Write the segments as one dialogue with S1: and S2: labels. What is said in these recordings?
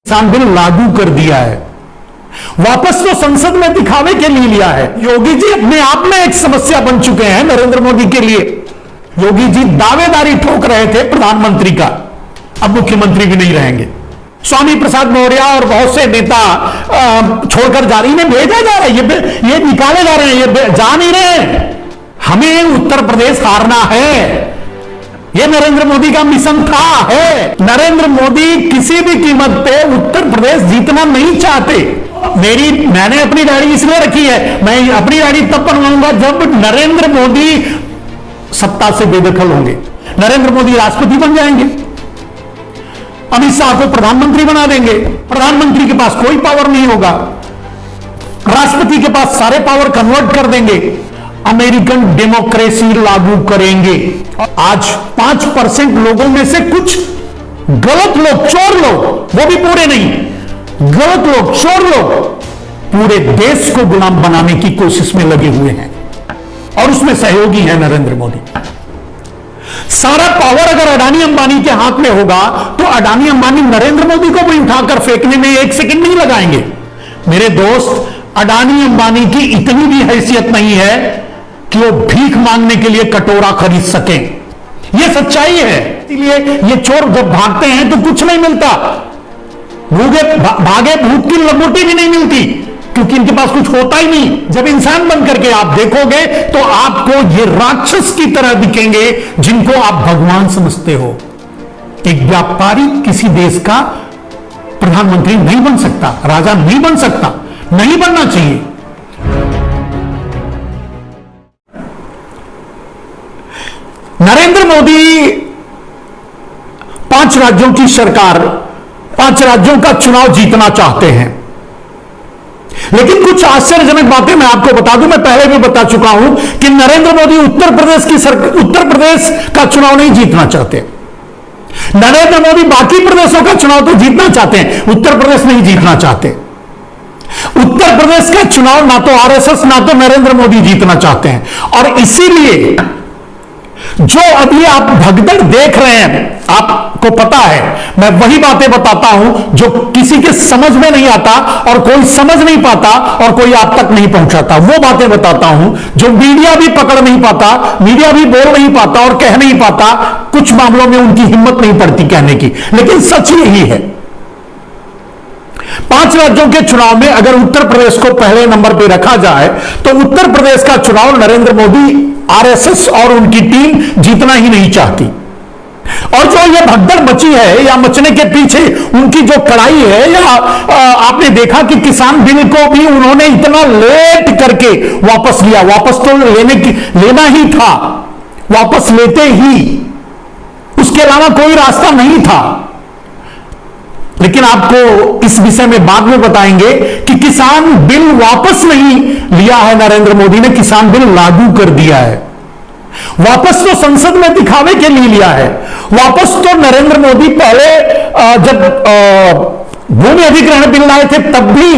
S1: किसान बिल लागू कर दिया है, वापस तो संसद में दिखावे के लिए लिया है। योगी जी अपने आप में एक समस्या बन चुके हैं नरेंद्र मोदी के लिए। योगी जी दावेदारी ठोक रहे थे प्रधानमंत्री का, अब मुख्यमंत्री भी नहीं रहेंगे। स्वामी प्रसाद मौर्य और बहुत से नेता छोड़कर जा रही, इन्हें भेजा जा रहा है, ये निकाले जा रहे हैं, ये जा नहीं रहे। हमें उत्तर प्रदेश हारना है, ये नरेंद्र मोदी का मिशन है। नरेंद्र मोदी किसी भी कीमत पे उत्तर प्रदेश जीतना नहीं चाहते। मैंने अपनी दाढ़ी इसलिए रखी है, मैं अपनी दाढ़ी तब बनवाऊंगा जब नरेंद्र मोदी सत्ता से बेदखल होंगे, नरेंद्र मोदी राष्ट्रपति बन जाएंगे, अमित शाह को प्रधानमंत्री बना देंगे, प्रधानमंत्री के पास कोई पावर नहीं होगा, राष्ट्रपति के पास सारे पावर कन्वर्ट कर देंगे, अमेरिकन डेमोक्रेसी लागू करेंगे। आज 5% लोगों में से कुछ गलत लोग, चोर लोग, वो भी पूरे नहीं, गलत लोग, चोर लोग पूरे देश को गुलाम बनाने की कोशिश में लगे हुए हैं और उसमें सहयोगी है नरेंद्र मोदी। सारा पावर अगर अडानी अंबानी के हाथ में होगा तो अडानी अंबानी नरेंद्र मोदी को भी उठाकर फेंकने में 1 सेकंड नहीं लगाएंगे। मेरे दोस्त, अडानी अंबानी की इतनी भी हैसियत नहीं है कि वो भीख मांगने के लिए कटोरा खरीद सकें। यह सच्चाई है। इसलिए ये चोर जब भागते हैं तो कुछ नहीं मिलता, भागे भूख की लंगोटी भी नहीं मिलती, क्योंकि इनके पास कुछ होता ही नहीं। जब इंसान बन करके आप देखोगे तो आपको ये राक्षस की तरह दिखेंगे जिनको आप भगवान समझते हो। एक व्यापारी किसी देश का प्रधानमंत्री नहीं बन सकता, राजा नहीं बन सकता, नहीं बनना चाहिए। नरेंद्र मोदी 5 राज्यों की सरकार, 5 राज्यों का चुनाव जीतना चाहते हैं, लेकिन कुछ आश्चर्यजनक बातें मैं आपको बता दूं। मैं पहले भी बता चुका हूं कि नरेंद्र मोदी उत्तर प्रदेश का चुनाव नहीं जीतना चाहते। नरेंद्र मोदी बाकी प्रदेशों का चुनाव तो जीतना चाहते हैं, उत्तर प्रदेश नहीं जीतना चाहते। उत्तर प्रदेश का चुनाव ना तो आरएसएस ना तो नरेंद्र मोदी जीतना चाहते हैं, और इसीलिए जो अभी आप भगदड़ देख रहे हैं, आपको पता है, मैं वही बातें बताता हूं जो किसी के समझ में नहीं आता और कोई समझ नहीं पाता और कोई आप तक नहीं पहुंचाता। वो बातें बताता हूं जो मीडिया भी पकड़ नहीं पाता, मीडिया भी बोल नहीं पाता और कह नहीं पाता, कुछ मामलों में उनकी हिम्मत नहीं पड़ती कहने की, लेकिन सच यही है। 5 राज्यों के चुनाव में अगर उत्तर प्रदेश को पहले नंबर पर रखा जाए तो उत्तर प्रदेश का चुनाव नरेंद्र मोदी, आरएसएस और उनकी टीम जीतना ही नहीं चाहती। और जो ये भगदड़ मची है या मचने के पीछे उनकी जो कड़ाई है, या आपने देखा कि किसान बिल को भी उन्होंने इतना लेट करके वापस लिया। वापस तो लेना ही था, वापस लेते ही, उसके अलावा कोई रास्ता नहीं था। लेकिन आपको इस विषय में बाद में बताएंगे कि किसान बिल वापस नहीं लिया है नरेंद्र मोदी ने, किसान बिल लागू कर दिया है। वापस तो संसद में दिखावे के लिए लिया है, वापस तो नरेंद्र मोदी पहले जब भूमि अधिग्रहण बिल लाए थे तब भी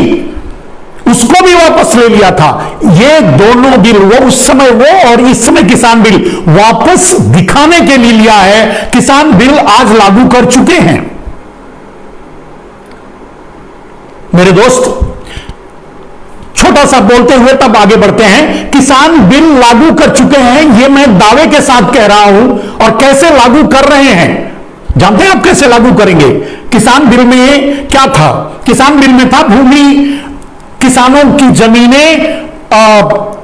S1: उसको भी वापस ले लिया था। ये दोनों बिल, वो उस समय वो और इस समय किसान बिल वापस दिखाने के लिए लिया है। किसान बिल आज लागू कर चुके हैं। मेरे दोस्त, छोटा सा बोलते हुए तब आगे बढ़ते हैं। किसान बिल लागू कर चुके हैं, यह मैं दावे के साथ कह रहा हूं। और कैसे लागू कर रहे हैं, जानते हैं आप कैसे लागू करेंगे? किसान बिल में क्या था? किसान बिल में था भूमि, किसानों की जमीनें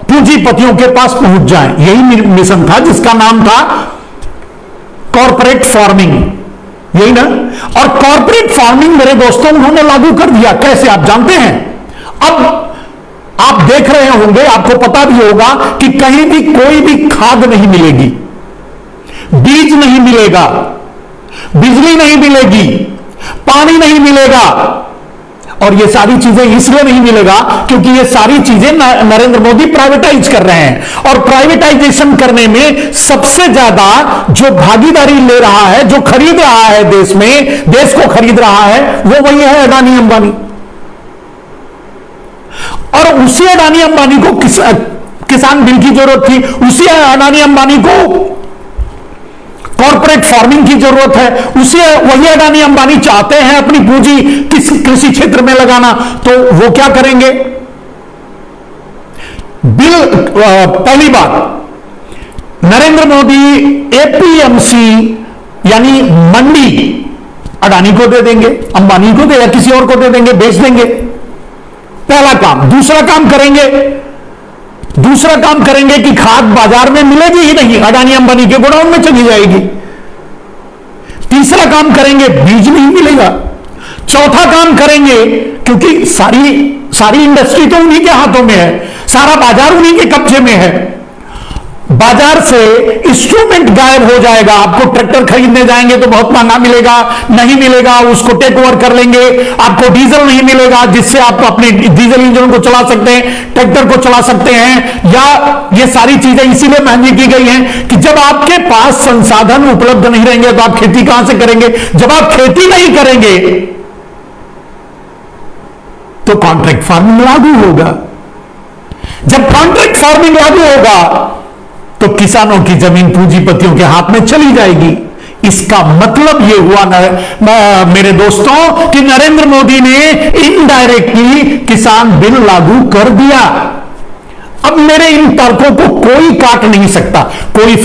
S1: पूंजीपतियों के पास पहुंच जाएं, यही मिशन था जिसका नाम था कॉर्पोरेट फार्मिंग, यही ना। और कॉर्पोरेट फार्मिंग मेरे दोस्तों उन्होंने लागू कर दिया। कैसे, आप जानते हैं? अब आप देख रहे होंगे, आपको पता भी होगा कि कहीं भी कोई भी खाद नहीं मिलेगी, बीज नहीं मिलेगा, बिजली नहीं मिलेगी, पानी नहीं मिलेगा। और ये सारी चीजें इसलिए नहीं मिलेगा क्योंकि ये सारी चीजें नरेंद्र मोदी प्राइवेटाइज कर रहे हैं। और प्राइवेटाइजेशन करने में सबसे ज्यादा जो भागीदारी ले रहा है, जो खरीद रहा है देश में, देश को खरीद रहा है, वो वही है अडानी अंबानी। और उसी अडानी अंबानी को किसान बिल की जरूरत थी, उसी अडानी अंबानी को कॉर्पोरेट फार्मिंग की जरूरत है, उसे वही अडानी अंबानी चाहते हैं अपनी पूंजी किस कृषि क्षेत्र में लगाना, तो वो क्या करेंगे? पहली बात, नरेंद्र मोदी एपीएमसी यानी मंडी अडानी को दे देंगे, अंबानी को दे या किसी और को दे देंगे, बेच देंगे, पहला काम। दूसरा काम करेंगे कि खाद बाजार में मिलेगी ही नहीं, अडानी अंबानी के गोडाउन में चली जाएगी। तीसरा काम करेंगे, बीज नहीं मिलेगा। चौथा काम करेंगे, क्योंकि सारी इंडस्ट्री तो उन्हीं के हाथों में है, सारा बाजार उन्हीं के कब्जे में है, बाजार से इंस्ट्रूमेंट गायब हो जाएगा। आपको ट्रैक्टर खरीदने जाएंगे तो बहुत महंगा मिलेगा, नहीं मिलेगा, उसको टेक ओवर कर लेंगे। आपको डीजल नहीं मिलेगा जिससे आप अपने डीजल इंजन को चला सकते हैं, ट्रैक्टर को चला सकते हैं, या ये सारी चीजें इसीलिए महंगी की गई हैं कि जब आपके पास संसाधन उपलब्ध नहीं रहेंगे तो आप खेती कहां से करेंगे? जब आप खेती नहीं करेंगे तो कॉन्ट्रैक्ट फार्मिंग लागू होगा। जब कॉन्ट्रैक्ट फार्मिंग लागू होगा तो किसानों की जमीन पूंजीपतियों के हाथ में चली जाएगी। इसका मतलब यह हुआ मेरे दोस्तों कि नरेंद्र मोदी ने इनडायरेक्टली किसान बिल लागू कर दिया। अब मेरे इन तर्कों को कोई काट नहीं सकता, कोई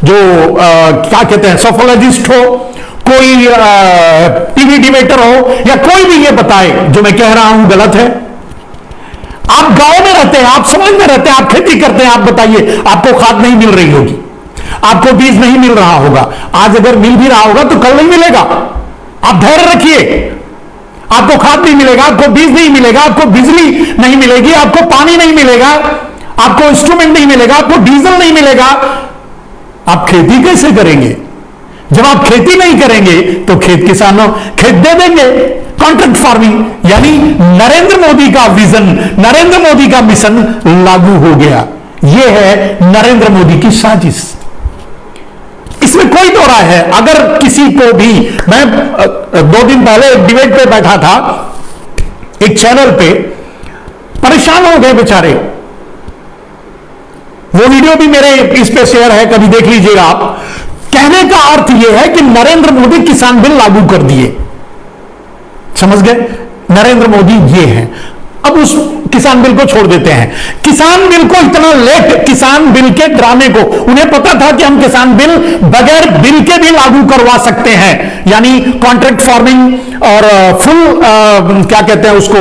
S1: जो क्या कहते हैं सोफोलॉजिस्ट हो, कोई टीवी डिबेटर हो, या कोई भी ये बताए जो मैं कह रहा हूं गलत है। आप गांव में रहते हैं, आप समाज में रहते हैं, आप खेती करते हैं, आप बताइए, आपको खाद नहीं मिल रही होगी, आपको बीज नहीं मिल रहा होगा, आज अगर मिल भी रहा होगा तो कल नहीं मिलेगा। आप धैर्य रखिए, आपको खाद नहीं मिलेगा, आपको बीज नहीं मिलेगा, आपको बिजली नहीं मिलेगी, आपको पानी नहीं मिलेगा, आपको इंस्ट्रूमेंट नहीं मिलेगा, आपको डीजल नहीं मिलेगा। आप खेती कैसे करेंगे? जब आप खेती नहीं करेंगे तो किसानों खेत दे देंगे। कॉन्ट्रैक्ट फार्मिंग यानी नरेंद्र मोदी का विजन, नरेंद्र मोदी का मिशन लागू हो गया। यह है नरेंद्र मोदी की साजिश, इसमें कोई दो राय है। अगर किसी को भी, मैं 2 दिन पहले एक डिबेट पे बैठा था एक चैनल पे, परेशान हो गए बेचारे। वो वीडियो भी मेरे इस पे शेयर है, कभी देख लीजिएगा आप। कहने का अर्थ यह है कि नरेंद्र मोदी किसान बिल लागू कर दिए, समझ गए? नरेंद्र मोदी ये हैं। अब उस किसान बिल को छोड़ देते हैं। किसान बिल को इतना लेट, किसान बिल के ड्रामे को, उन्हें पता था कि हम किसान बिल बगैर बिल के भी लागू करवा सकते हैं, यानी कॉन्ट्रैक्ट फार्मिंग और फुल क्या कहते हैं उसको,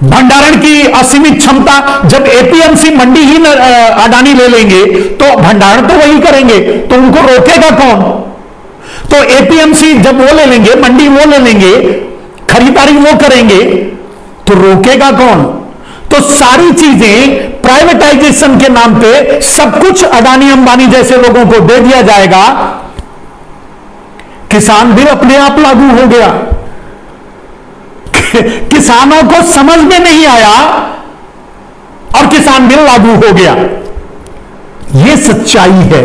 S1: भंडारण की असीमित क्षमता। जब एपीएमसी मंडी ही अडानी ले लेंगे तो भंडारण तो वही करेंगे, तो उनको रोकेगा कौन? तो एपीएमसी जब वो ले लेंगे, मंडी वो ले लेंगे, खरीदारी वो करेंगे, तो रोकेगा कौन? तो सारी चीजें प्राइवेटाइजेशन के नाम पे सब कुछ अडानी अंबानी जैसे लोगों को दे दिया जाएगा। किसान बिल अपने आप लागू हो गया। किसानों को समझ में नहीं आया और किसान बिल लागू हो गया। यह सच्चाई है।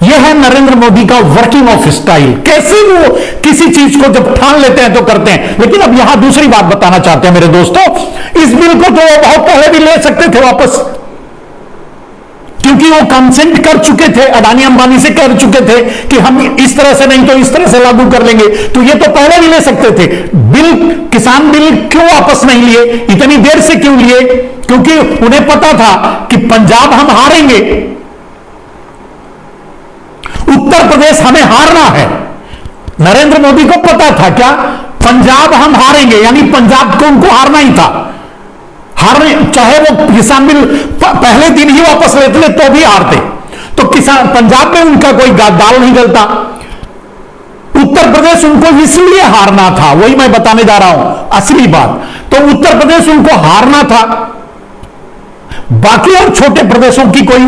S1: यह है नरेंद्र मोदी का वर्किंग ऑफ स्टाइल। कैसे वो किसी चीज को जब ठान लेते हैं तो करते हैं। लेकिन अब यहां दूसरी बात बताना चाहते हैं मेरे दोस्तों, इस बिल को तो वो बहुत पहले भी ले सकते थे वापस, क्योंकि वो कंसेंट कर चुके थे, अडानी अंबानी से कर चुके थे कि हम इस तरह से नहीं तो इस तरह से लागू कर लेंगे। तो ये तो पहले भी ले सकते थे। बिल, किसान बिल क्यों वापस नहीं लिए, इतनी देर से क्यों लिए? क्योंकि उन्हें पता था कि पंजाब हम हारेंगे, उत्तर प्रदेश हमें हारना है। नरेंद्र मोदी को पता था क्या, पंजाब हम हारेंगे, यानी पंजाब को उनको हारना ही था। हारने, चाहे वो किसान बिल पहले दिन ही वापस लेते तो भी हारते। तो किसान, पंजाब में उनका कोई दाल नहीं गलता। उत्तर प्रदेश उनको इसलिए हारना था, वही मैं बताने जा रहा हूं असली बात। तो उत्तर प्रदेश उनको हारना था। बाकी और छोटे प्रदेशों की कोई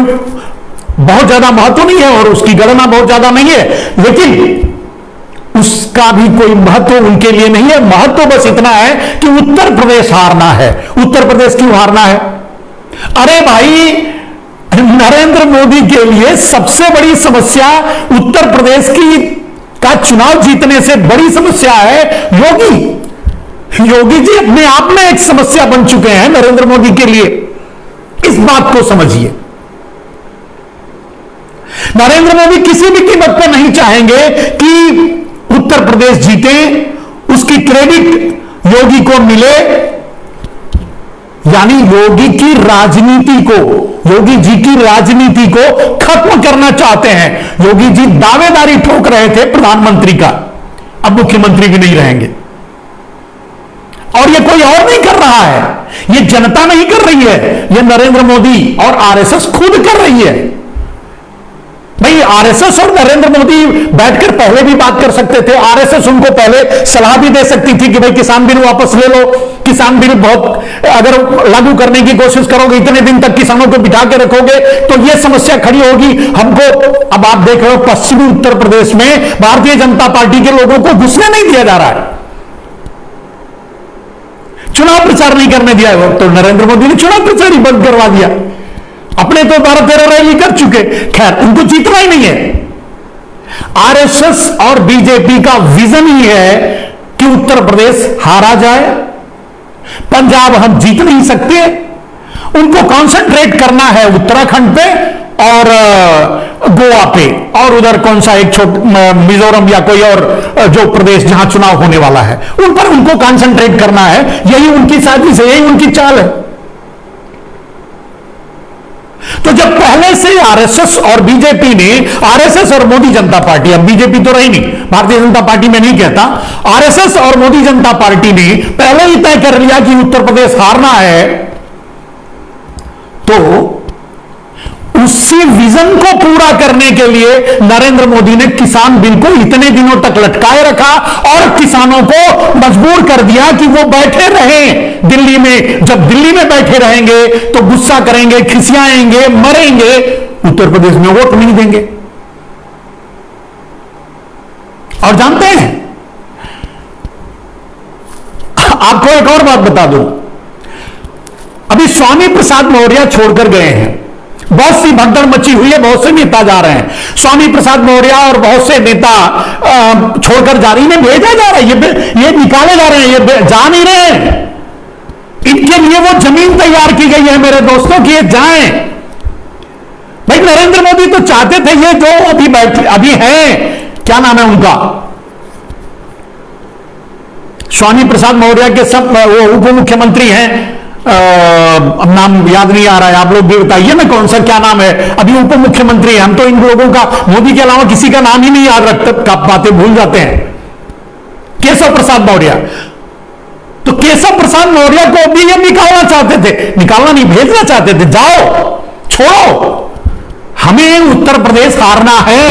S1: बहुत ज्यादा महत्व नहीं है और उसकी गणना बहुत ज्यादा नहीं है, लेकिन उसका भी कोई महत्व उनके लिए नहीं है। महत्व बस इतना है कि उत्तर प्रदेश हारना है। उत्तर प्रदेश क्यों हारना है? अरे भाई, नरेंद्र मोदी के लिए सबसे बड़ी समस्या उत्तर प्रदेश का चुनाव जीतने से बड़ी समस्या है योगी। योगी जी अपने आप में एक समस्या बन चुके हैं नरेंद्र मोदी के लिए। इस बात को समझिए। नरेंद्र मोदी किसी भी कीमत पर नहीं चाहेंगे कि उत्तर प्रदेश जीते, उसकी क्रेडिट योगी को मिले, यानी योगी की राजनीति को, योगी जी की राजनीति को खत्म करना चाहते हैं। योगी जी दावेदारी ठोक रहे थे प्रधानमंत्री का, अब मुख्यमंत्री भी नहीं रहेंगे। और ये कोई और नहीं कर रहा है, ये जनता नहीं कर रही है, ये नरेंद्र मोदी और आरएसएस खुद कर रही है। भाई आरएसएस और नरेंद्र मोदी बैठकर पहले भी बात कर सकते थे। आरएसएस उनको पहले सलाह भी दे सकती थी कि भाई किसान बिल वापस ले लो, किसान बिल बहुत अगर लागू करने की कोशिश करोगे, इतने दिन तक किसानों को बिठा के रखोगे तो यह समस्या खड़ी होगी हमको। अब आप देख रहे हो पश्चिमी उत्तर प्रदेश में भारतीय जनता पार्टी के लोगों को घुसने नहीं दिया जा रहा है, चुनाव प्रचार नहीं करने दिया है। तो नरेंद्र मोदी ने चुनाव प्रचार ही बंद करवा दिया, अपने तो 12-13 रैली कर चुके, खैर उनको जीतना ही नहीं है। आरएसएस और बीजेपी का विजन ही है कि उत्तर प्रदेश हारा जाए, पंजाब हम जीत नहीं सकते, उनको कंसंट्रेट करना है उत्तराखंड पे और गोवा पे, और उधर कौन सा एक मिजोरम या कोई और जो प्रदेश जहां चुनाव होने वाला है उन पर उनको कंसंट्रेट करना है। यही उनकी साजिश है, यही उनकी चाल है। तो जब पहले से आरएसएस और बीजेपी ने, आरएसएस और मोदी जनता पार्टी, अब बीजेपी तो रही नहीं, भारतीय जनता पार्टी में नहीं कहता, आरएसएस और मोदी जनता पार्टी ने पहले ही तय कर लिया कि उत्तर प्रदेश हारना है, तो उसी विजन को पूरा करने के लिए नरेंद्र मोदी ने किसान बिल को इतने दिनों तक लटकाए रखा और किसानों को मजबूर कर दिया कि वो बैठे रहें दिल्ली में। जब दिल्ली में बैठे रहेंगे तो गुस्सा करेंगे, खिसियाएंगे, मरेंगे, उत्तर प्रदेश में वोट नहीं देंगे। और जानते हैं, आपको एक और बात बता दूं, अभी स्वामी प्रसाद मौर्य छोड़कर गए हैं, बहुत सी भगदड़ मची हुई है, बहुत से नेता जा रहे हैं, स्वामी प्रसाद मौर्य और बहुत से नेता छोड़कर जा रही है, भेजा जा रहा है, ये निकाले जा रहे हैं, ये जा नहीं रहे हैं। इनके लिए वो जमीन तैयार की गई है मेरे दोस्तों कि ये जाएं। भाई नरेंद्र मोदी तो चाहते थे ये जो अभी हैं, क्या नाम है उनका, स्वामी प्रसाद मौर्य के सब वो उप मुख्यमंत्री हैं, अब नाम याद नहीं आ रहा है, आप लोग भी बताइए ना कौन सा क्या नाम है, अभी उप मुख्यमंत्री है। हम तो इन लोगों का, मोदी के अलावा किसी का नाम ही नहीं याद रखते, बातें भूल जाते हैं। केशव प्रसाद मौर्य, तो केशव प्रसाद मौर्य को भी ये निकालना चाहते थे, निकालना नहीं, भेजना चाहते थे, जाओ छोड़ो, हमें उत्तर प्रदेश हारना है,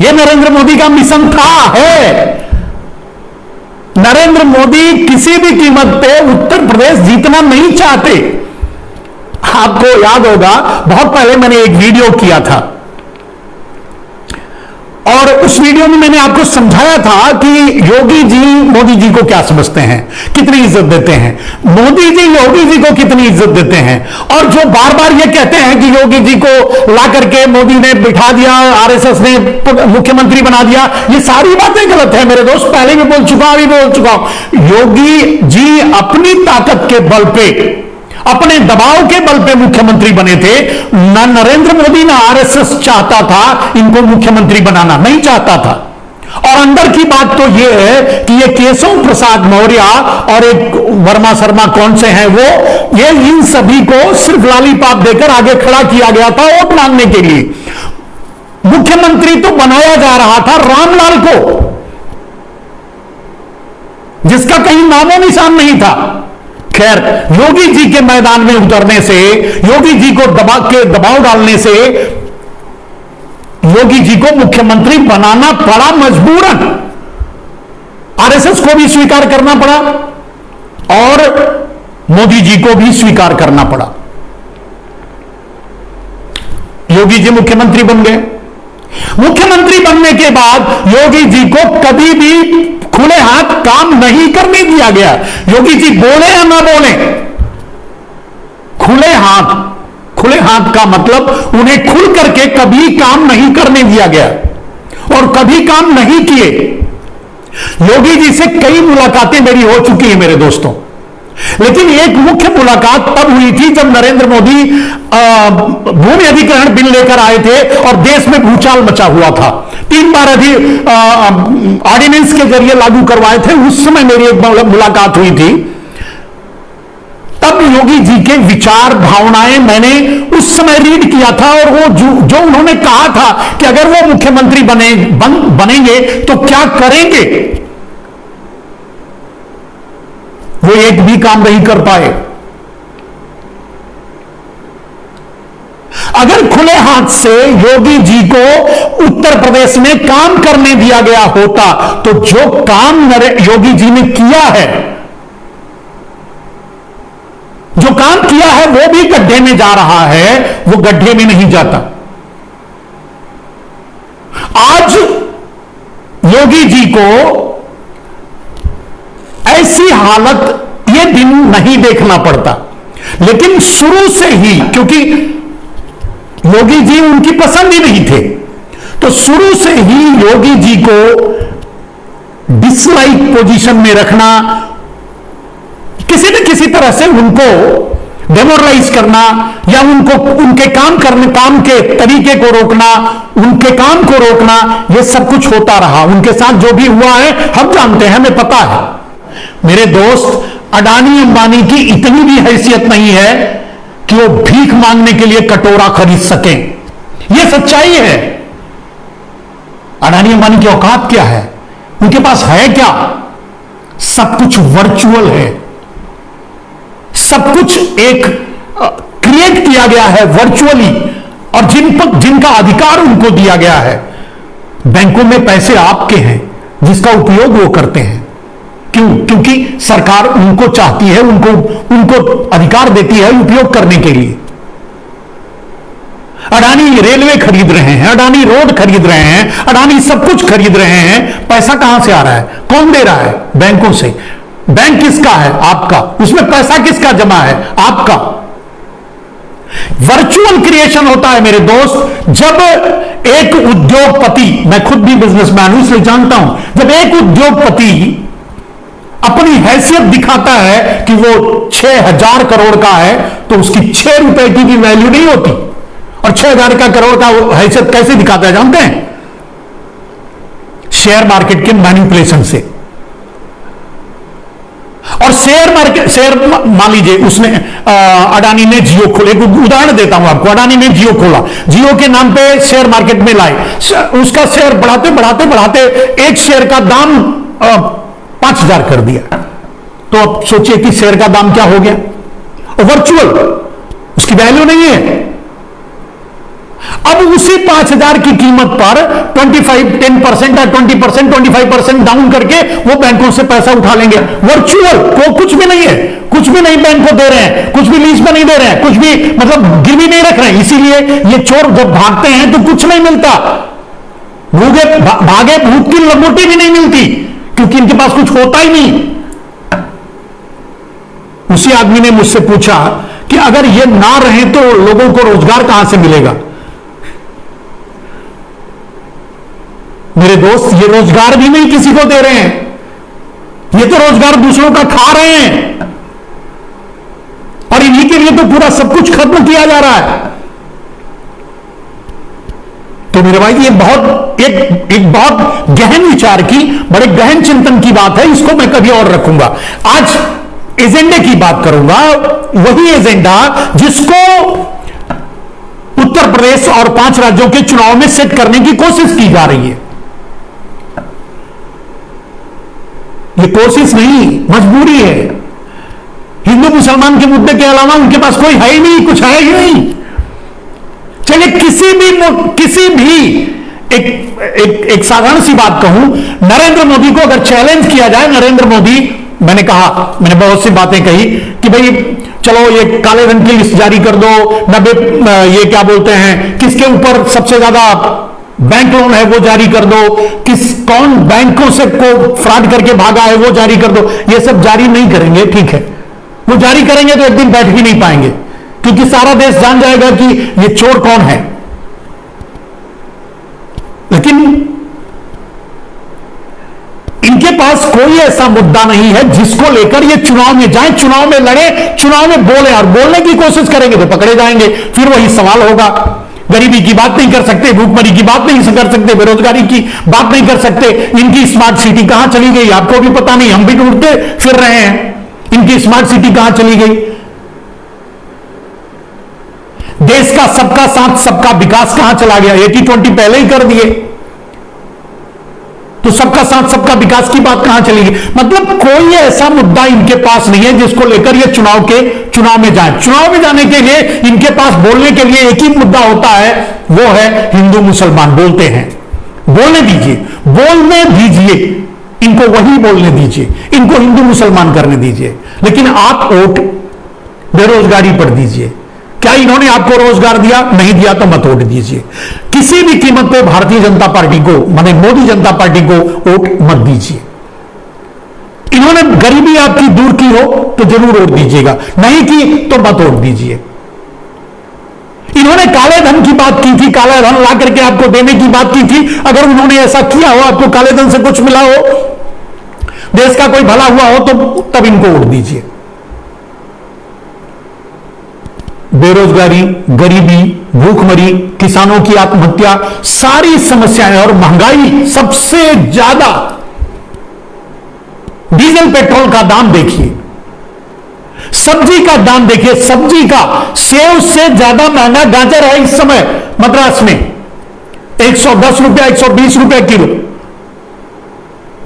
S1: यह नरेंद्र मोदी का मिशन था, है। नरेंद्र मोदी किसी भी कीमत पे उत्तर प्रदेश जीतना नहीं चाहते। आपको याद होगा बहुत पहले मैंने एक वीडियो किया था और उस वीडियो में मैंने आपको समझाया था कि योगी जी मोदी जी को क्या समझते हैं, कितनी इज्जत देते हैं, मोदी जी योगी जी को कितनी इज्जत देते हैं। और जो बार बार ये कहते हैं कि योगी जी को ला करके मोदी ने बिठा दिया, आरएसएस ने मुख्यमंत्री बना दिया, ये सारी बातें गलत है मेरे दोस्त, पहले भी बोल चुका, अभी बोल चुका हूं। योगी जी अपनी ताकत के बल पे, अपने दबाव के बल पे मुख्यमंत्री बने थे। न नरेंद्र मोदी न आरएसएस चाहता था इनको मुख्यमंत्री बनाना, नहीं चाहता था। और अंदर की बात तो यह है कि ये केशव प्रसाद मौर्य और एक वर्मा शर्मा कौन से हैं वो, ये इन सभी को सिर्फ लॉलीपॉप देकर आगे खड़ा किया गया था वोट मांगने के लिए। मुख्यमंत्री तो बनाया जा रहा था रामलाल को, जिसका कहीं नामो निशान नहीं था। खैर, योगी जी के मैदान में उतरने से, योगी जी को दबाव डालने से योगी जी को मुख्यमंत्री बनाना पड़ा मजबूरन, आरएसएस को भी स्वीकार करना पड़ा और मोदी जी को भी स्वीकार करना पड़ा। योगी जी मुख्यमंत्री बन गए। मुख्यमंत्री बनने के बाद योगी जी को कभी भी खुले हाथ काम नहीं करने दिया गया। योगी जी बोले या ना बोले, खुले हाथ का मतलब उन्हें खुल करके कभी काम नहीं करने दिया गया और कभी काम नहीं किए। योगी जी से कई मुलाकातें मेरी हो चुकी है मेरे दोस्तों, लेकिन एक मुख्य मुलाकात तब हुई थी जब नरेंद्र मोदी भूमि अधिग्रहण बिल लेकर आए थे और देश में भूचाल मचा हुआ था। 3 बार ऑर्डिनेंस के जरिए लागू करवाए थे। उस समय मेरी एक मुलाकात हुई थी। तब योगी जी के विचार भावनाएं मैंने उस समय रीड किया था और वो जो उन्होंने कहा था कि अगर वो मुख्यमंत्री बनेंगे तो क्या करेंगे, वो एक भी काम नहीं कर पाए। अगर खुले हाथ से योगी जी को उत्तर प्रदेश में काम करने दिया गया होता तो जो काम योगी जी ने किया है, जो काम किया है वो भी गड्ढे में जा रहा है, वो गड्ढे में नहीं जाता। आज योगी जी को ऐसी हालत, ये दिन नहीं देखना पड़ता, लेकिन शुरू से ही, क्योंकि योगी जी उनकी पसंद ही नहीं थे, तो शुरू से ही योगी जी को डिसलाइक पोजीशन में रखना, किसी न किसी तरह से उनको डेमोरलाइज करना या उनको उनके काम के तरीके को रोकना, उनके काम को रोकना, यह सब कुछ होता रहा। उनके साथ जो भी हुआ है हम जानते हैं, हमें पता है। मेरे दोस्त, अडानी अंबानी की इतनी भी हैसियत नहीं है कि वो भीख मांगने के लिए कटोरा खरीद सकें। यह सच्चाई है। अडानी अंबानी की औकात क्या है, उनके पास है क्या? सब कुछ वर्चुअल है, सब कुछ एक क्रिएट किया गया है वर्चुअली, और जिनका अधिकार उनको दिया गया है। बैंकों में पैसे आपके हैं, जिसका उपयोग वो करते हैं। क्यों? क्योंकि सरकार उनको चाहती है, उनको अधिकार देती है उपयोग करने के लिए। अडानी रेलवे खरीद रहे हैं, अडानी रोड खरीद रहे हैं, अडानी सब कुछ खरीद रहे हैं। पैसा कहां से आ रहा है? कौन दे रहा है? बैंकों से। बैंक किसका है? आपका। उसमें पैसा किसका जमा है? आपका। वर्चुअल क्रिएशन होता है मेरे दोस्त। जब एक उद्योगपति, मैं खुद भी बिजनेसमैन हूं इसलिए जानता हूं, जब एक उद्योगपति अपनी हैसियत दिखाता है कि वो 6,000 करोड़ का है, तो उसकी 6 रुपए की भी वैल्यू नहीं होती। और 6,000 का करोड़ का हैसियत कैसे दिखाता है जानते हैं? शेयर मार्केट के मैनिपुलेशन से। और शेयर मान लीजिए, उसने अडानी ने जियो खोला, एक उदाहरण देता हूं आपको। अडानी ने जियो खोला, जियो के नाम पे शेयर मार्केट में लाए, उसका शेयर बढ़ाते बढ़ाते बढ़ाते एक शेयर का दाम 5,000 कर दिया। तो अब सोचिए कि शेयर का दाम क्या हो गया? वर्चुअल, उसकी वैल्यू नहीं है। अब उसी 5,000 की कीमत पर 10% या 20%, 25% डाउन करके वो बैंकों से पैसा उठा लेंगे। वर्चुअल को कुछ भी नहीं है, कुछ भी नहीं बैंक को दे रहे हैं, कुछ भी लीज में नहीं दे रहे हैं, कुछ भी मतलब गिरवी नहीं रख रहे हैं। इसीलिए ये चोर जब भागते हैं तो कुछ नहीं मिलता, भागे भूख की लंगोटी भी नहीं मिलती, क्योंकि इनके पास कुछ होता ही नहीं। उसी आदमी ने मुझसे पूछा कि अगर ये ना रहे तो लोगों को रोजगार कहां से मिलेगा? मेरे दोस्त, ये रोजगार भी नहीं किसी को दे रहे हैं, ये तो रोजगार दूसरों का खा रहे हैं, और इन्हीं के लिए तो पूरा सब कुछ खत्म किया जा रहा है। तो मेरे भाई, ये एक बहुत गहन विचार की, बड़े गहन चिंतन की बात है। इसको मैं कभी और रखूंगा। आज एजेंडे की बात करूंगा, वही एजेंडा जिसको उत्तर प्रदेश और 5 राज्यों के चुनाव में सेट करने की कोशिश की जा रही है। ये कोशिश नहीं, मजबूरी है। हिंदू मुसलमान के मुद्दे के अलावा उनके पास कोई है ही नहीं, कुछ है ही नहीं। चलिए किसी भी एक साधारण सी बात कहूं, नरेंद्र मोदी को अगर चैलेंज किया जाए, नरेंद्र मोदी, मैंने बहुत सी बातें कही कि भाई चलो ये काले धन की लिस्ट जारी कर दो, 90 ये क्या बोलते हैं, किसके ऊपर सबसे ज्यादा बैंक लोन है वो जारी कर दो, कौन बैंकों से को फ्रॉड करके भागा है वो जारी कर दो। ये सब जारी नहीं करेंगे, ठीक है। वो जारी करेंगे तो एक दिन बैठ भी नहीं पाएंगे, क्योंकि सारा देश जान जाएगा कि ये चोर कौन है। लेकिन इनके पास कोई ऐसा मुद्दा नहीं है जिसको लेकर ये चुनाव में जाएं, चुनाव में लड़े, चुनाव में बोले, और बोलने की कोशिश करेंगे तो पकड़े जाएंगे। फिर वही सवाल होगा, गरीबी की बात नहीं कर सकते, भूखमरी की बात नहीं कर सकते, बेरोजगारी की बात नहीं कर सकते। इनकी स्मार्ट सिटी कहां चली गई आपको भी पता नहीं, हम भी ढूंढते फिर रहे हैं इनकी स्मार्ट सिटी कहां चली गई। देश का सबका साथ सबका विकास कहां चला गया, 80-20 पहले ही कर दिए, तो सबका साथ सबका विकास की बात कहां चली गई। मतलब कोई ऐसा मुद्दा इनके पास नहीं है जिसको लेकर ये चुनाव में जाए। चुनाव में जाने के लिए इनके पास बोलने के लिए एक ही मुद्दा होता है, वो है हिंदू मुसलमान। बोलते हैं, बोलने दीजिए, बोलने दीजिए, इनको वही बोलने दीजिए, इनको हिंदू मुसलमान करने दीजिए, लेकिन आप वोट बेरोजगारी पर दीजिए। क्या इन्होंने आपको रोजगार दिया? नहीं दिया तो मत वोट दीजिए। किसी भी कीमत पे भारतीय जनता पार्टी को, माने मोदी जनता पार्टी को वोट मत दीजिए। इन्होंने गरीबी आपकी दूर की हो तो जरूर वोट दीजिएगा, नहीं की तो मत वोट दीजिए। इन्होंने काले धन की बात की थी, काला धन ला करके आपको देने की बात की थी। अगर उन्होंने ऐसा किया हो, आपको काले धन से कुछ मिला हो, देश का कोई भला हुआ हो, तो तब इनको वोट दीजिए। बेरोजगारी, गरीबी, भूखमरी, किसानों की आत्महत्या, सारी समस्याएं और महंगाई, सबसे ज्यादा डीजल पेट्रोल का दाम देखिए, सब्जी का दाम देखिए, सब्जी का सेव से ज्यादा महंगा गाजर है इस समय मद्रास में, 110 रुपया, 120 रुपया किलो,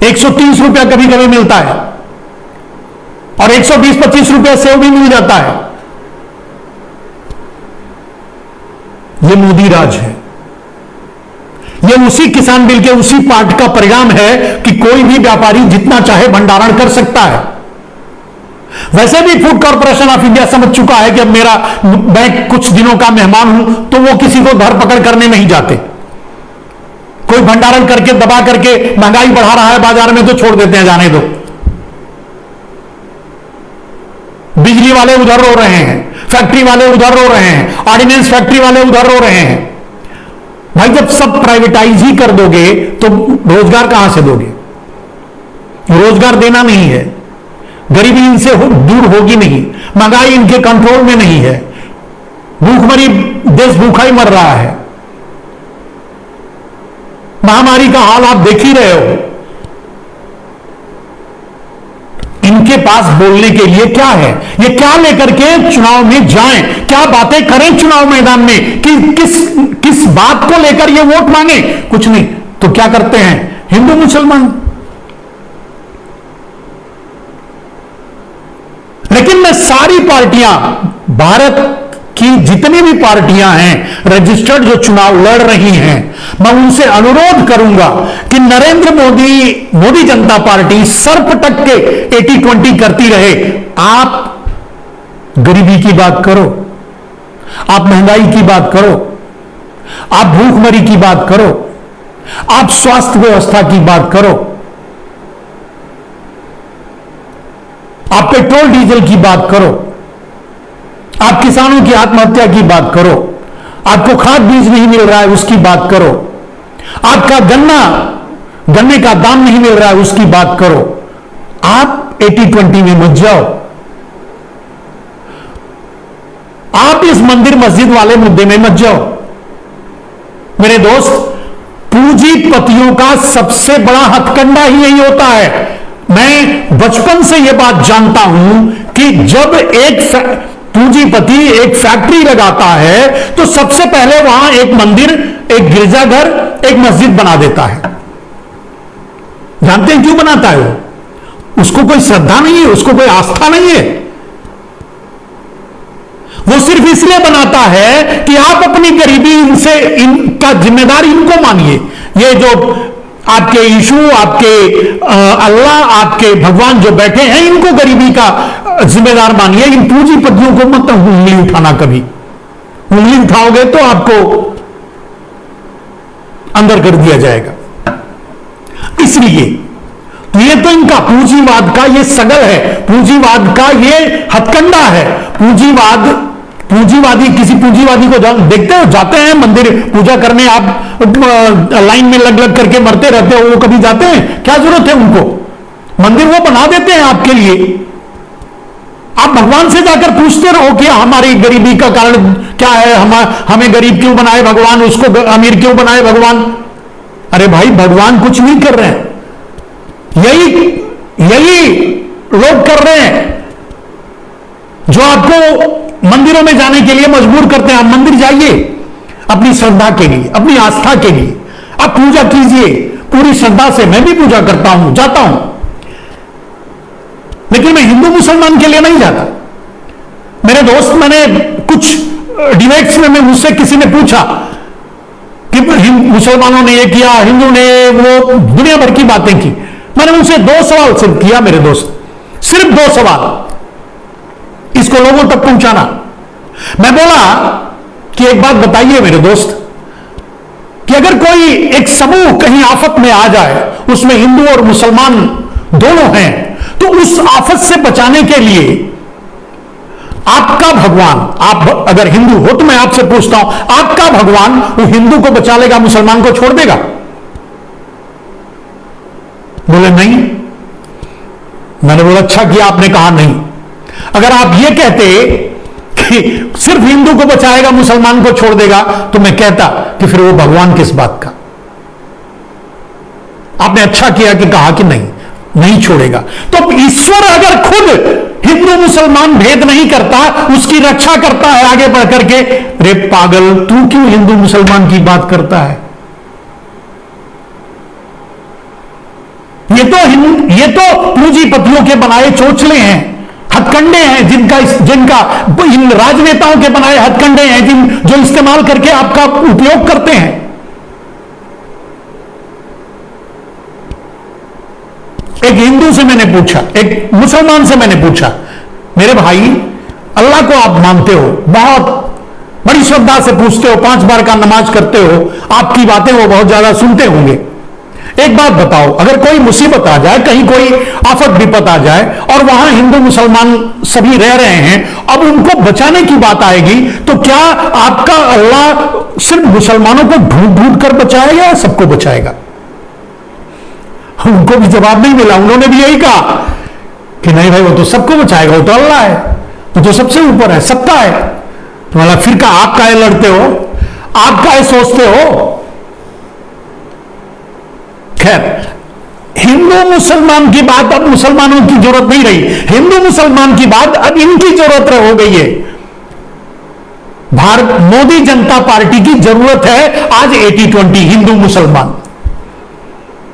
S1: 130 रुपया कभी कभी मिलता है, और 120-25 रुपया सेव भी मिल जाता है। ये मोदी राज है। ये उसी किसान बिल के उसी पार्ट का परिणाम है कि कोई भी व्यापारी जितना चाहे भंडारण कर सकता है। वैसे भी फूड कॉर्पोरेशन ऑफ इंडिया समझ चुका है कि अब मेरा मैं कुछ दिनों का मेहमान हूं, तो वो किसी को धरपकड़ करने नहीं जाते। कोई भंडारण करके दबा करके महंगाई बढ़ा रहा है बाजार में तो छोड़ देते हैं, जाने दो। बिजली वाले उधर रो रहे हैं, फैक्ट्री वाले उधर रो रहे हैं, ऑर्डिनेंस फैक्ट्री वाले उधर रो रहे हैं। भाई जब सब प्राइवेटाइज ही कर दोगे तो रोजगार कहां से दोगे? रोजगार देना नहीं है, गरीबी इनसे दूर होगी नहीं, महंगाई इनके कंट्रोल में नहीं है, भूखमरी, देश भूखा ही मर रहा है, महामारी का हाल आप देख ही रहे हो। इनके पास बोलने के लिए क्या है? ये क्या लेकर के चुनाव में जाएं, क्या बातें करें चुनाव मैदान में, कि किस बात को लेकर ये वोट मांगे? कुछ नहीं। तो क्या करते हैं? हिंदू मुसलमान। लेकिन मैं सारी पार्टियां, भारत की जितनी भी पार्टियां हैं रजिस्टर्ड जो चुनाव लड़ रही हैं, मैं उनसे अनुरोध करूंगा कि नरेंद्र मोदी जनता पार्टी सरपटक के 80-20 करती रहे। आप गरीबी की बात करो, आप महंगाई की बात करो, आप भूखमरी की बात करो, आप स्वास्थ्य व्यवस्था की बात करो, आप पेट्रोल डीजल की बात करो, आप किसानों की आत्महत्या की बात करो, आपको खाद बीज नहीं मिल रहा है उसकी बात करो, आपका गन्ने का दाम नहीं मिल रहा है उसकी बात करो। आप 80-20 में मत जाओ, आप इस मंदिर मस्जिद वाले मुद्दे में मत जाओ। मेरे दोस्त, पूंजीपतियों का सबसे बड़ा हथकंडा ही यही होता है। मैं बचपन से यह बात जानता हूं कि जब एक पूंजीपति एक फैक्ट्री लगाता है तो सबसे पहले वहां एक मंदिर, एक गिरजाघर, एक मस्जिद बना देता है। जानते हैं क्यों बनाता है वो? उसको कोई श्रद्धा नहीं है, उसको कोई आस्था नहीं है। वो सिर्फ इसलिए बनाता है कि आप अपनी गरीबी इनका जिम्मेदार इनको मानिए। ये जो आपके यीशु, आपके अल्लाह, आपके भगवान जो बैठे हैं, इनको गरीबी का जिम्मेदार मानिए। इन पूंजीपतियों को मत उंगली उठाना। कभी उंगली उठाओगे तो आपको अंदर कर दिया जाएगा। इसलिए ये तो इनका पूंजीवाद का ये सगल है, पूंजीवाद का ये हथकंडा है। पूंजीवादी किसी पूंजीवादी को देखते हो, जाते हैं मंदिर पूजा करने, आप लाइन में लग लग करके मरते रहते हो, वो कभी जाते हैं? क्या जरूरत है उनको? मंदिर वो बना देते हैं आपके लिए। आप भगवान से जाकर पूछते रहो कि हमारी गरीबी का कारण क्या है, हमें गरीब क्यों बनाए भगवान, उसको अमीर क्यों बनाए भगवान। अरे भाई, भगवान कुछ नहीं कर रहे हैं, यही लोग कर रहे हैं जो आपको मंदिरों में जाने के लिए मजबूर करते हैं। आप मंदिर जाइए अपनी श्रद्धा के लिए, अपनी आस्था के लिए, आप पूजा कीजिए पूरी श्रद्धा से। मैं भी पूजा करता हूं, जाता हूं, लेकिन मैं हिंदू मुसलमान के लिए नहीं जाता। मेरे दोस्त, मैंने कुछ डिबेट्स में मुझसे किसी ने पूछा कि मुसलमानों ने ये किया, हिंदू ने वो, दुनिया भर की बातें की। मैंने उनसे 2 सवाल सिर्फ किया मेरे दोस्त, सिर्फ 2 सवाल, इसको लोगों तक पहुंचाना। मैं बोला कि एक बात बताइए मेरे दोस्त, कि अगर कोई एक समूह कहीं आफत में आ जाए, उसमें हिंदू और मुसलमान दोनों हैं, तो उस आफत से बचाने के लिए आपका भगवान, आप अगर हिंदू हो तो मैं आपसे पूछता हूं, आपका भगवान वो हिंदू को बचा लेगा, मुसलमान को छोड़ देगा? बोले नहीं। मैंने बोला अच्छा किया आपने कहा नहीं। अगर आप ये कहते कि सिर्फ हिंदू को बचाएगा मुसलमान को छोड़ देगा, तो मैं कहता कि फिर वो भगवान किस बात का। आपने अच्छा किया कि कहा कि नहीं छोड़ेगा। तो ईश्वर अगर खुद हिंदू मुसलमान भेद नहीं करता, उसकी रक्षा करता है आगे बढ़ करके, रे पागल तू क्यों हिंदू मुसलमान की बात करता है? ये तो पूंजीपतियों के बनाए चोचले हैं, हथकंडे हैं, जिनका इन राजनेताओं के बनाए हथकंडे हैं, जो इस्तेमाल करके आपका उपयोग करते हैं। एक हिंदू से मैंने पूछा, एक मुसलमान से मैंने पूछा, मेरे भाई अल्लाह को आप मानते हो, बहुत बड़ी श्रद्धा से पूछते हो, 5 बार का नमाज करते हो, आपकी बातें वो बहुत ज्यादा सुनते होंगे। एक बात बताओ, अगर कोई मुसीबत आ जाए, कहीं कोई आफत विपत आ जाए और वहां हिंदू मुसलमान सभी रह रहे हैं, अब उनको बचाने की बात आएगी, तो क्या आपका अल्लाह सिर्फ मुसलमानों को ढूंढ ढूंढ कर बचाएगा या सबको बचाएगा? उनको भी जवाब नहीं मिला। उन्होंने भी यही कहा कि नहीं भाई, वो तो सबको बचाएगा, वो तो अल्लाह है, वो तो सबसे ऊपर है, सत्ता है। तो मतलब फिर का आप काहे लड़ते हो, आप काहे सोचते हो? खैर, हिंदू मुसलमान की बात अब मुसलमानों की जरूरत नहीं रही, हिंदू मुसलमान की बात अब इनकी जरूरत हो गई है। भारत मोदी जनता पार्टी की जरूरत है आज 80-20 हिंदू मुसलमान,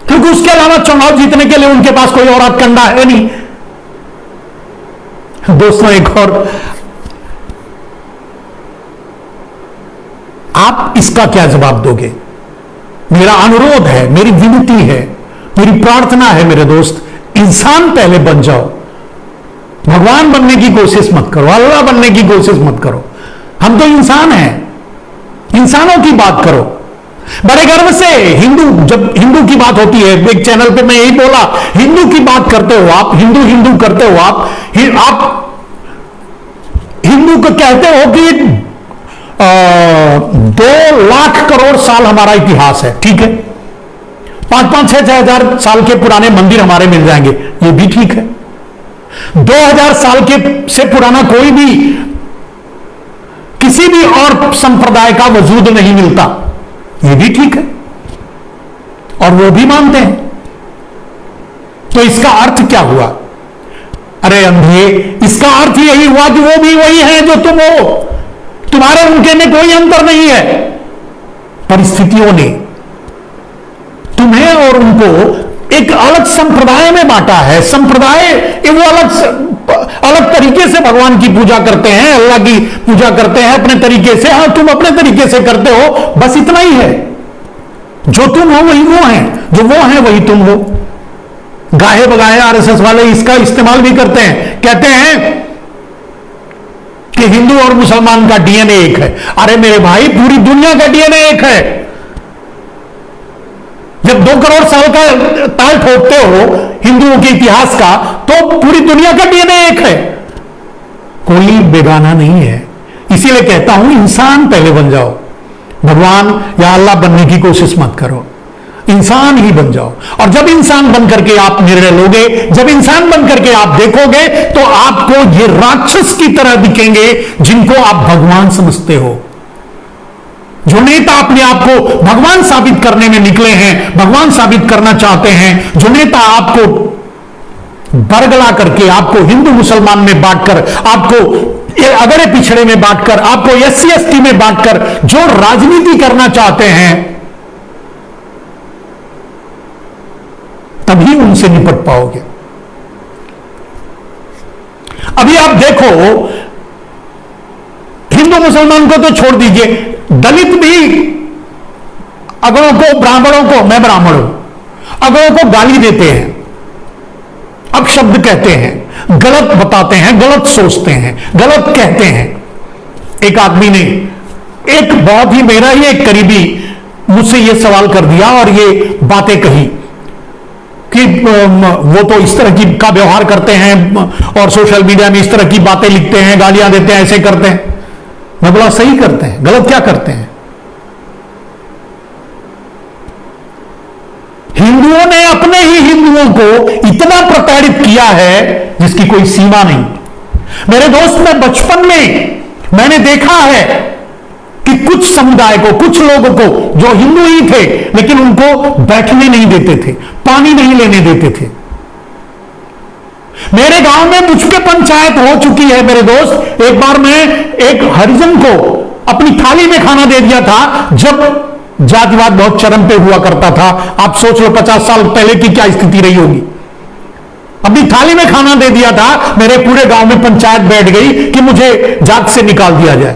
S1: क्योंकि उसके अलावा चुनाव जीतने के लिए उनके पास कोई और हथकंडा है नहीं। दोस्तों, एक और, आप इसका क्या जवाब दोगे? मेरा अनुरोध है, मेरी विनती है, मेरी प्रार्थना है मेरे दोस्त, इंसान पहले बन जाओ। भगवान बनने की कोशिश मत करो, अल्लाह बनने की कोशिश मत करो। हम तो इंसान हैं, इंसानों की बात करो। बड़े गर्व से जब हिंदू की बात होती है, एक चैनल पे मैं यही बोला, हिंदू की बात करते हो आप, हिंदू करते हो आप हिंदू को कहते हो कि 2 लाख करोड़ साल हमारा इतिहास है, ठीक है, 5-5, 6-6 हजार साल के पुराने मंदिर हमारे मिल जाएंगे, ये भी ठीक है। 2000 साल के से पुराना कोई भी किसी भी और संप्रदाय का वजूद नहीं मिलता, ये भी ठीक है, और वो भी मानते हैं। तो इसका अर्थ क्या हुआ? अरे अंधे, इसका अर्थ यही हुआ कि वो भी वही है जो तुम हो, तुम्हारे उनके में कोई अंतर नहीं है। परिस्थितियों ने तुम्हें और उनको एक अलग संप्रदाय में बांटा है। संप्रदाय वो अलग तरीके से भगवान की पूजा करते हैं, अल्लाह की पूजा करते हैं अपने तरीके से। हाँ, तुम अपने तरीके से करते हो, बस इतना ही है। जो तुम हो वही वो है, जो वो है वही तुम हो। गाहे बगाहे आरएसएस वाले इसका इस्तेमाल भी करते हैं, कहते हैं कि हिंदू और मुसलमान का डीएनए एक है। अरे मेरे भाई, पूरी दुनिया का डीएनए एक है। जब 2 करोड़ साल का ताल ठोकते हो हिंदुओं के इतिहास का, तो पूरी दुनिया का डीएनए एक है, कोई बेगाना नहीं है। इसीलिए कहता हूं, इंसान पहले बन जाओ, भगवान या अल्लाह बनने की कोशिश मत करो। इंसान ही बन जाओ। और जब इंसान बन करके आप निर्णय लोगे, जब इंसान बन करके आप देखोगे, तो आपको ये राक्षस की तरह दिखेंगे जिनको आप भगवान समझते हो। जो नेता अपने आप को भगवान साबित करने में निकले हैं, भगवान साबित करना चाहते हैं, जो नेता आपको बरगला करके, आपको हिंदू मुसलमान में बांटकर, आपको अगड़े पिछड़े में बांटकर, आपको एससी एसटी में बांटकर जो राजनीति करना चाहते हैं, तभी उनसे निपट पाओगे। अभी आप देखो, हिंदू मुसलमान को तो छोड़ दीजिए, दलित भी अगड़ों को, ब्राह्मणों को, मैं ब्राह्मण हूं, अगड़ों को गाली देते हैं, अपशब्द कहते हैं, गलत बताते हैं, गलत सोचते हैं, गलत कहते हैं। एक आदमी ने, एक बहुत ही, मेरा ही एक करीबी मुझसे यह सवाल कर दिया और ये बातें कही कि वो तो इस तरह की का व्यवहार करते हैं और सोशल मीडिया में इस तरह की बातें लिखते हैं, गालियां देते हैं, ऐसे करते हैं। मैं बोला सही करते हैं, गलत क्या करते हैं? हिंदुओं ने अपने ही हिंदुओं को इतना प्रताड़ित किया है जिसकी कोई सीमा नहीं। मेरे दोस्त, मैं बचपन में मैंने देखा है कि कुछ समुदाय को, कुछ लोगों को जो हिंदू ही थे लेकिन उनको बैठने नहीं देते थे, पानी नहीं लेने देते थे। मेरे गांव में मुझ पे पंचायत हो चुकी है मेरे दोस्त। एक बार मैं एक हरिजन को अपनी थाली में खाना दे दिया था, जब जातिवाद बहुत चरम पे हुआ करता था। आप सोच लो 50 साल पहले की क्या स्थिति रही होगी। अपनी थाली में खाना दे दिया था, मेरे पूरे गांव में पंचायत बैठ गई कि मुझे जात से निकाल दिया जाए।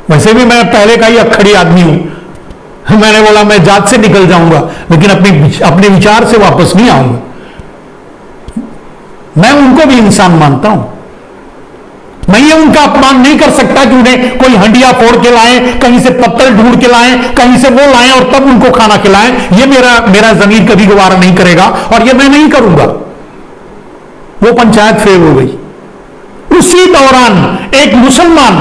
S1: वैसे भी मैं पहले का ही अखड़ी आदमी हूं। मैंने बोला मैं जात से निकल जाऊंगा लेकिन अपने विचार से वापस नहीं आऊंगा। मैं उनको भी इंसान मानता हूं। मैं ये उनका अपमान नहीं कर सकता कि उन्हें कोई हंडिया फोड़ के लाएं, कहीं से पत्थर ढूंढ के लाएं, कहीं से वो लाएं और तब उनको खाना खिलाएं। ये मेरा जमीन कभी गवारा नहीं करेगा और ये मैं नहीं करूंगा। वो पंचायत फेल हो गई। उसी दौरान एक मुसलमान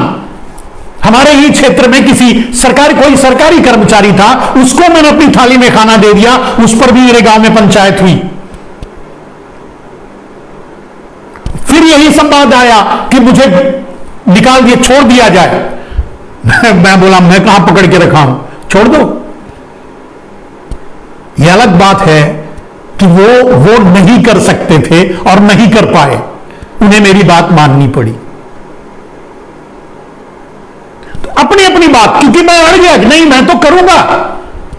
S1: हमारे ही क्षेत्र में किसी कोई सरकारी कर्मचारी था, उसको मैंने अपनी थाली में खाना दे दिया, उस पर भी मेरे गांव में पंचायत हुई। फिर यही संवाद आया कि मुझे निकाल दिया, छोड़ दिया जाए। मैं बोला मैं कहां पकड़ के रखा हूं, छोड़ दो। यह अलग बात है कि वो नहीं कर सकते थे और नहीं कर पाए, उन्हें मेरी बात माननी पड़ी। तो अपनी अपनी बात, क्योंकि मैं अड़ गया कि नहीं मैं तो करूंगा।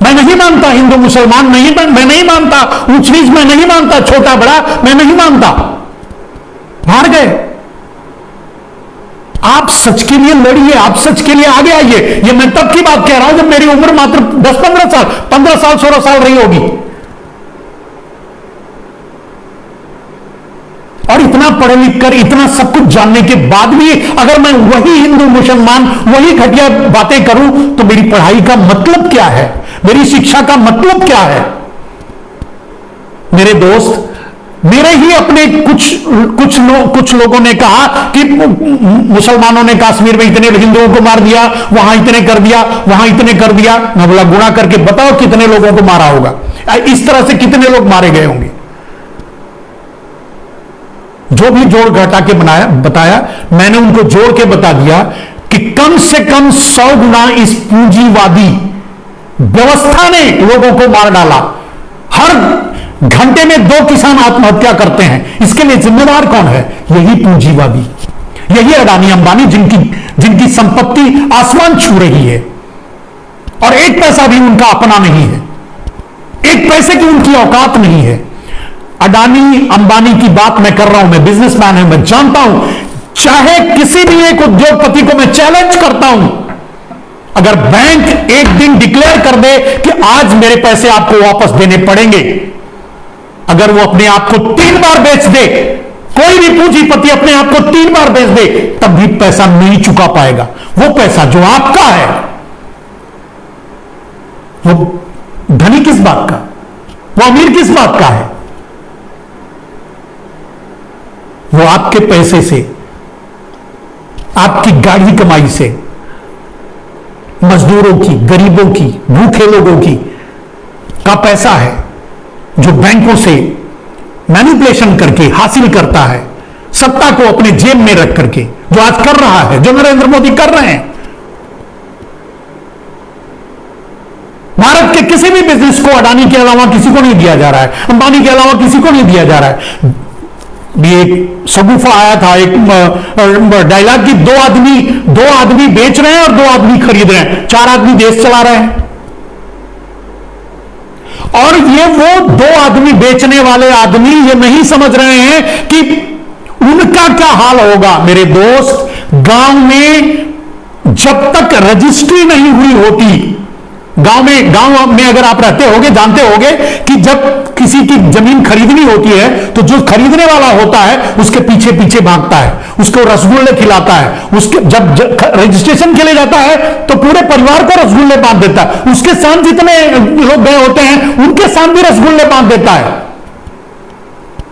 S1: मैं नहीं मानता हिंदू मुसलमान नहीं, मैं नहीं मानता ऊंच नीच, मैं नहीं मानता छोटा बड़ा, मैं नहीं मानता। हार गए। आप सच के लिए लड़िए, आप सच के लिए आगे आइए। ये मैं तब की बात कह रहा हूं जब मेरी उम्र मात्र 10-15 साल, 15 साल 16 साल रही होगी। और इतना पढ़े लिख कर, इतना सब कुछ जानने के बाद भी अगर मैं वही हिंदू मुसलमान, वही घटिया बातें करूं तो मेरी पढ़ाई का मतलब क्या है, मेरी शिक्षा का मतलब क्या है? मेरे दोस्त, मेरे ही अपने कुछ लोगों ने कहा कि मुसलमानों ने कश्मीर में इतने हिंदुओं को मार दिया, वहां इतने कर दिया, वहां इतने कर दिया। मैं बोला गुणा करके बताओ कितने लोगों को मारा होगा, इस तरह से कितने लोग मारे गए होंगे। जो भी जोड़ घटा के बताया, मैंने उनको जोड़ के बता दिया कि कम से कम 100 गुना इस पूंजीवादी व्यवस्था ने लोगों को मार डाला। हर घंटे में 2 किसान आत्महत्या करते हैं। इसके लिए जिम्मेदार कौन है? यही पूंजीवादी, यही अडानी अंबानी, जिनकी संपत्ति आसमान छू रही है और एक पैसा भी उनका अपना नहीं है, एक पैसे की उनकी औकात नहीं है। अडानी अंबानी की बात मैं कर रहा हूं, मैं बिजनेसमैन हूं, मैं जानता हूं। चाहे किसी भी एक उद्योगपति को मैं चैलेंज करता हूं, अगर बैंक एक दिन डिक्लेयर कर दे कि आज मेरे पैसे आपको वापस देने पड़ेंगे, अगर वो अपने आप को 3 बार बेच दे, कोई भी पूंजीपति अपने आप को 3 बार बेच दे, तब भी पैसा नहीं चुका पाएगा। वो पैसा जो आपका है, वो धनी किस बात का, वो अमीर किस बात का है? वो आपके पैसे से, आपकी गाढ़ी कमाई से, मजदूरों की, गरीबों की, भूखे लोगों की, का पैसा है जो बैंकों से मैनिपुलेशन करके हासिल करता है, सत्ता को अपने जेब में रख करके, जो आज कर रहा है, जो नरेंद्र मोदी कर रहे हैं। भारत के किसी भी बिजनेस को अडानी के अलावा किसी को नहीं दिया जा रहा है, अंबानी के अलावा किसी को नहीं दिया जा रहा है। भी एक सगुफा आया था, एक डायलॉग की दो आदमी बेच रहे हैं और 2 आदमी खरीद रहे हैं, 4 आदमी देश चला रहे हैं। और ये वो 2 आदमी बेचने वाले आदमी ये नहीं समझ रहे हैं कि उनका क्या हाल होगा। मेरे दोस्त, गांव में जब तक रजिस्ट्री नहीं हुई होती, गांव में अगर आप रहते होगे जानते होगे कि जब किसी की जमीन खरीदनी होती है तो जो खरीदने वाला होता है उसके पीछे पीछे भागता है, उसको रसगुल्ले खिलाता है, उसके जब रजिस्ट्रेशन के लिए जाता है तो पूरे परिवार को रसगुल्ले बांट देता है, उसके साथ जितने लोग गए होते हैं उनके साथ भी रसगुल्ले बांट देता है।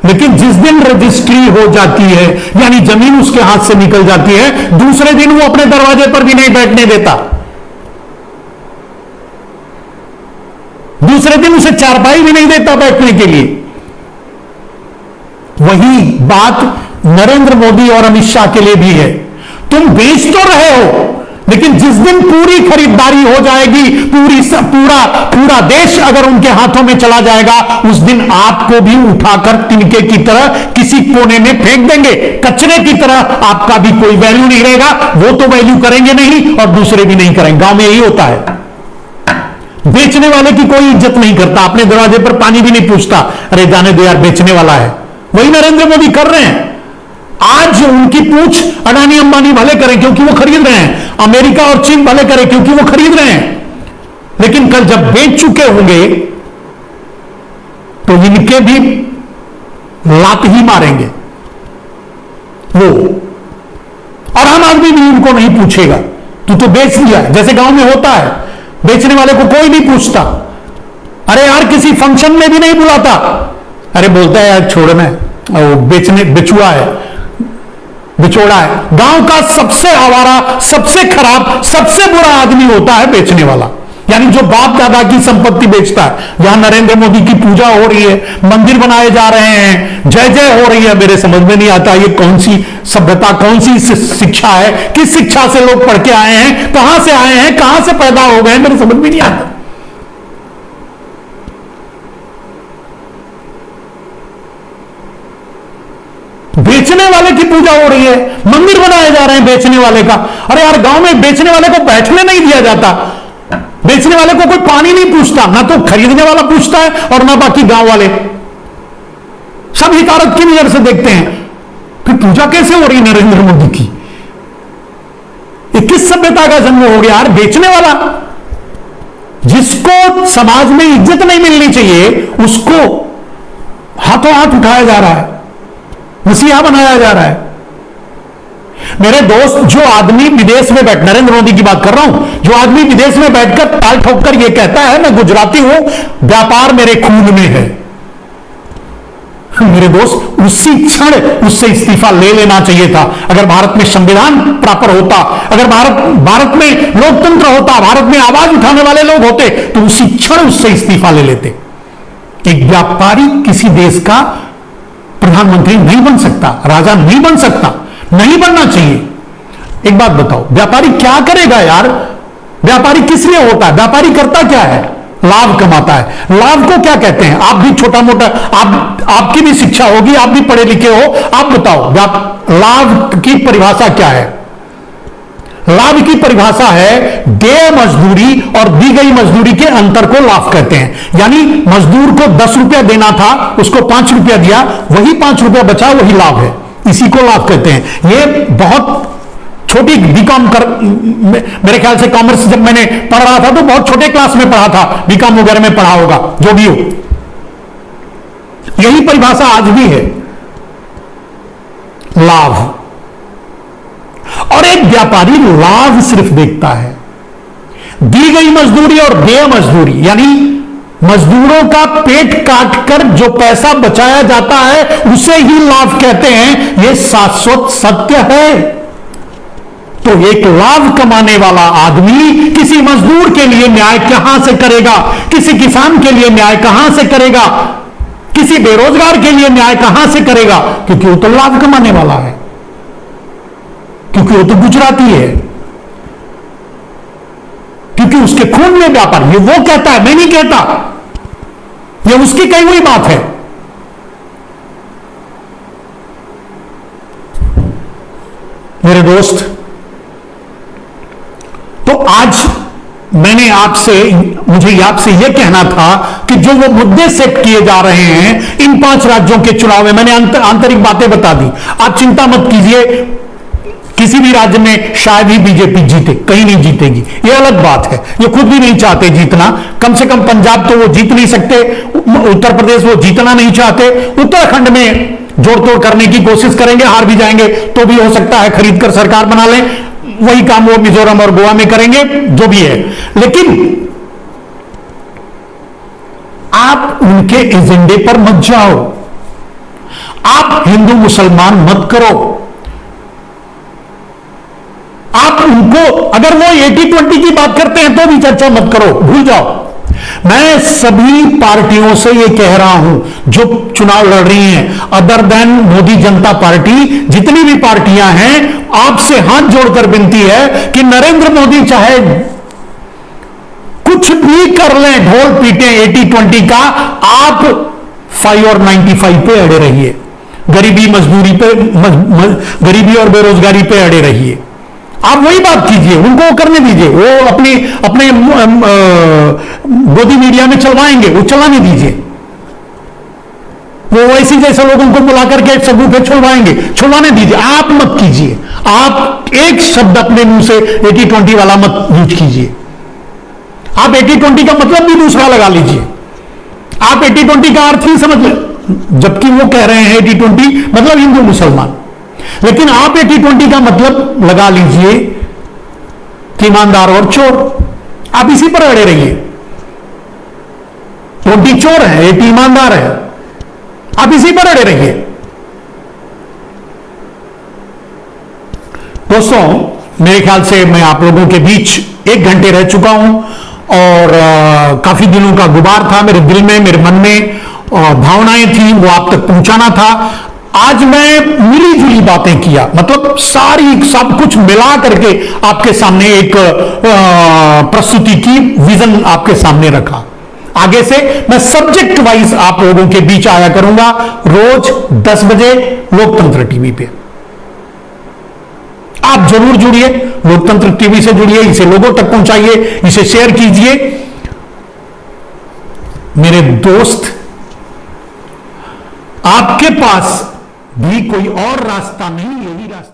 S1: लेकिन जिस दिन रजिस्ट्री हो जाती है, यानी जमीन उसके हाथ से निकल जाती है, दूसरे दिन वो अपने दरवाजे पर भी नहीं बैठने देता, दूसरे दिन उसे चारपाई भी नहीं देता बैठने के लिए। वही बात नरेंद्र मोदी और अमित शाह के लिए भी है। तुम बेच तो रहे हो, लेकिन जिस दिन पूरी खरीदारी हो जाएगी, पूरा देश अगर उनके हाथों में चला जाएगा, उस दिन आपको भी उठाकर तिनके की तरह किसी कोने में फेंक देंगे, कचरे की तरह। आपका भी कोई वैल्यू नहीं रहेगा, वो तो वैल्यू करेंगे नहीं और दूसरे भी नहीं करेंगे। गांव में यही होता है, बेचने वाले की कोई इज्जत नहीं करता, अपने दरवाजे पर पानी भी नहीं पूछता, अरे जाने दो यार बेचने वाला है। वही नरेंद्र मोदी कर रहे हैं। आज उनकी पूछ अडानी अंबानी भले करें क्योंकि वो खरीद रहे हैं, अमेरिका और चीन भले करें क्योंकि वो खरीद रहे हैं, लेकिन कल जब बेच चुके होंगे तो इनके भी लात ही मारेंगे वो, और आम आदमी भी उनको नहीं पूछेगा, तू तो बेच दिया। जैसे गांव में होता है, बेचने वाले को कोई नहीं पूछता, अरे यार किसी फंक्शन में भी नहीं बुलाता, अरे बोलता है यार छोड़ना है, वो बिचुआ है, बिचौड़ा है। गांव का सबसे आवारा, सबसे खराब, सबसे बुरा आदमी होता है बेचने वाला, यानी जो बाप दादा की संपत्ति बेचता है। जहां नरेंद्र मोदी की पूजा हो रही है, मंदिर बनाए जा रहे हैं, जय जय हो रही है, मेरे समझ में नहीं आता ये कौन सी सभ्यता, कौन सी शिक्षा है, किस शिक्षा से लोग पढ़ के आए हैं, कहां से आए हैं, कहां से पैदा हो गए, मेरे समझ में नहीं आता। बेचने वाले की पूजा हो रही है, मंदिर बनाए जा रहे हैं बेचने वाले का। अरे यार गांव में बेचने वाले को बैठने नहीं दिया जाता, बेचने वाले को कोई पानी नहीं पूछता, ना तो खरीदने वाला पूछता है और ना बाकी गांव वाले, सब हिकारत की नजर से देखते हैं। फिर पूजा कैसे हो रही नरेंद्र मोदी की? ये किस सभ्यता का जन्म हो गया यार? बेचने वाला, जिसको समाज में इज्जत नहीं मिलनी चाहिए उसको हाथों हाथ उठाया जा रहा है, मसीहा बनाया जा रहा है। मेरे दोस्त, जो आदमी विदेश में बैठ, नरेंद्र मोदी की बात कर रहा हूं, जो आदमी विदेश में बैठकर ताल ठोककर यह कहता है मैं गुजराती हूं, व्यापार मेरे खून में है, मेरे दोस्त उसी क्षण उससे इस्तीफा ले लेना चाहिए था। अगर भारत में संविधान प्रॉपर होता, अगर भारत में लोकतंत्र होता, भारत में आवाज उठाने वाले लोग होते, तो उसी क्षण उससे इस्तीफा ले लेते। एक व्यापारी किसी देश का प्रधानमंत्री नहीं बन सकता, राजा नहीं बन सकता, नहीं बनना चाहिए। एक बात बताओ, व्यापारी क्या करेगा यार? व्यापारी किस लिए होता है? व्यापारी करता क्या है? लाभ कमाता है। लाभ को क्या कहते हैं? आप भी छोटा मोटा, आपकी भी शिक्षा होगी, आप भी पढ़े लिखे हो, आप बताओ लाभ की परिभाषा क्या है? लाभ की परिभाषा है देय मजदूरी और दी गई मजदूरी के अंतर को लाभ कहते हैं। यानी मजदूर को 10 रुपया देना था, उसको 5 रुपया दिया, वही 5 रुपया बचा, वही लाभ है, इसी को लाभ कहते हैं। ये बहुत छोटी बीकॉम मेरे ख्याल से कॉमर्स जब मैंने पढ़ रहा था तो बहुत छोटे क्लास में पढ़ा था, बीकॉम वगैरह में पढ़ा होगा, जो भी हो। यही परिभाषा आज भी है, लाभ। और एक व्यापारी लाभ सिर्फ देखता है, दी गई मजदूरी और देय मजदूरी, यानी मजदूरों का पेट काटकर जो पैसा बचाया जाता है उसे ही लाभ कहते हैं। यह शाश्वत सत्य है। तो एक लाभ कमाने वाला आदमी किसी मजदूर के लिए न्याय कहां से करेगा, किसी किसान के लिए न्याय कहां से करेगा, किसी बेरोजगार के लिए न्याय कहां से करेगा? क्योंकि वो तो लाभ कमाने वाला है, क्योंकि वो तो गुजराती है, क्योंकि उसके खून में व्यापार। ये वो कहता है, मैं नहीं कहता, ये उसकी कही हुई बात है। मेरे दोस्त, तो आज मुझे आपसे यह कहना था कि जो वो मुद्दे सेट किए जा रहे हैं इन 5 राज्यों के चुनाव में, मैंने आंतरिक बातें बता दी। आप चिंता मत कीजिए, किसी भी राज्य में शायद ही बीजेपी जीते, कहीं नहीं जीतेगी, यह अलग बात है। ये खुद भी नहीं चाहते जीतना, कम से कम पंजाब तो वो जीत नहीं सकते, उत्तर प्रदेश वो जीतना नहीं चाहते, उत्तराखंड में जोड़ तोड़ करने की कोशिश करेंगे, हार भी जाएंगे तो भी हो सकता है खरीद कर सरकार बना लें, वही काम वो मिजोरम और गोवा में करेंगे, जो भी है। लेकिन आप उनके एजेंडे पर मत जाओ, आप हिंदू मुसलमान मत करो, आप उनको, अगर वो 80-20 की बात करते हैं तो भी चर्चा मत करो, भूल जाओ। मैं सभी पार्टियों से ये कह रहा हूं जो चुनाव लड़ रही हैं, अदर देन मोदी जनता पार्टी, जितनी भी पार्टियां हैं, आपसे हाथ जोड़कर विनती है कि नरेंद्र मोदी चाहे कुछ भी कर लें, ढोल पीटे 80-20 का, आप 5 और 95 पे अड़े रहिए, गरीबी मजदूरी पे, गरीबी और बेरोजगारी पे अड़े रहिए। आप वही बात कीजिए, उनको करने दीजिए, वो अपने गोदी मीडिया में चलवाएंगे, वो चलाने दीजिए, वो वैसे जैसे लोगों को बुला करके सबूत छुड़वाने दीजिए, आप मत कीजिए। आप एक शब्द अपने मुंह से 80-20 वाला मत यूज कीजिए। आप 80-20 का मतलब भी दूसरा लगा लीजिए, आप 80-20 का अर्थ ही समझ ले, जबकि वो कह रहे हैं 80-20 मतलब हिंदू मुसलमान, लेकिन आप 80-20 का मतलब लगा लीजिए कि ईमानदार और चोर। आप इसी पर अड़े रहिए, 20 चोर है, 80 ईमानदार है, आप इसी पर अड़े रहिए। दोस्तों, मेरे ख्याल से मैं आप लोगों के बीच 1 घंटे रह चुका हूं और काफी दिनों का गुबार था मेरे दिल में, मेरे मन में भावनाएं थी, वो आप तक पहुंचाना था। आज मैं मिली जुली बातें किया, मतलब सब कुछ मिला करके आपके सामने एक प्रस्तुति की, विजन आपके सामने रखा। आगे से मैं सब्जेक्ट वाइज आप लोगों के बीच आया करूंगा, रोज 10 बजे लोकतंत्र टीवी पे। आप जरूर जुड़िए, लोकतंत्र टीवी से जुड़िए, इसे लोगों तक पहुंचाइए, इसे शेयर कीजिए। मेरे दोस्त, आपके पास भी कोई और रास्ता नहीं, यही रास्ता